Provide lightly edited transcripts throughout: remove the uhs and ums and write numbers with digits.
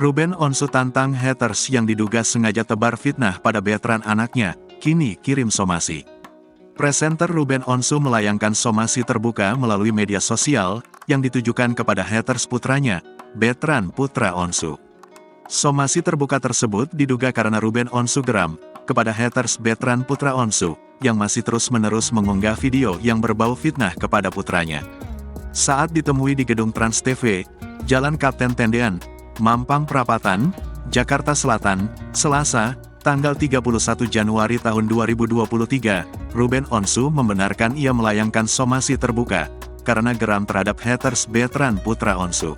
Ruben Onsu tantang haters yang diduga sengaja tebar fitnah pada veteran anaknya, kini kirim somasi. Presenter Ruben Onsu melayangkan somasi terbuka melalui media sosial, yang ditujukan kepada haters putranya, veteran putra Onsu. Somasi terbuka tersebut diduga karena Ruben Onsu geram kepada haters veteran putra Onsu, yang masih terus-menerus mengunggah video yang berbau fitnah kepada putranya. Saat ditemui di gedung Trans TV, Jalan Kapten Tendean, Mampang Perapatan, Jakarta Selatan, Selasa, tanggal 31 Januari tahun 2023, Ruben Onsu membenarkan ia melayangkan somasi terbuka, karena geram terhadap haters veteran putra Onsu.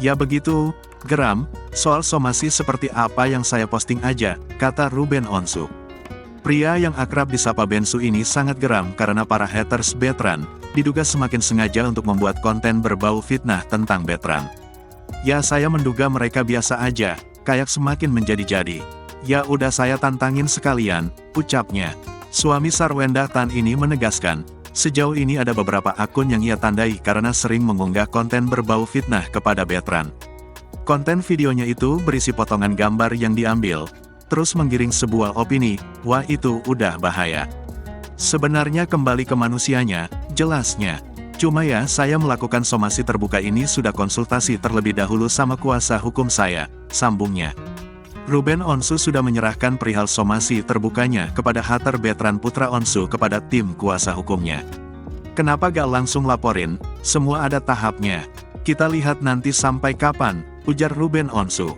Ya begitu, geram, soal somasi seperti apa yang saya posting aja, kata Ruben Onsu. Pria yang akrab disapa Bensu ini sangat geram karena para haters veteran, diduga semakin sengaja untuk membuat konten berbau fitnah tentang veteran. Ya saya menduga mereka biasa aja, kayak semakin menjadi-jadi. Ya udah saya tantangin sekalian, ucapnya. Suami Sarwenda Tan ini menegaskan, sejauh ini ada beberapa akun yang ia tandai karena sering mengunggah konten berbau fitnah kepada veteran. Konten videonya itu berisi potongan gambar yang diambil, terus menggiring sebuah opini, wah itu udah bahaya. Sebenarnya kembali ke manusianya, jelasnya. Cuma ya saya melakukan somasi terbuka ini sudah konsultasi terlebih dahulu sama kuasa hukum saya, sambungnya. Ruben Onsu sudah menyerahkan perihal somasi terbukanya kepada hater veteran putra Onsu kepada tim kuasa hukumnya. Kenapa gak langsung laporin, semua ada tahapnya. Kita lihat nanti sampai kapan, ujar Ruben Onsu.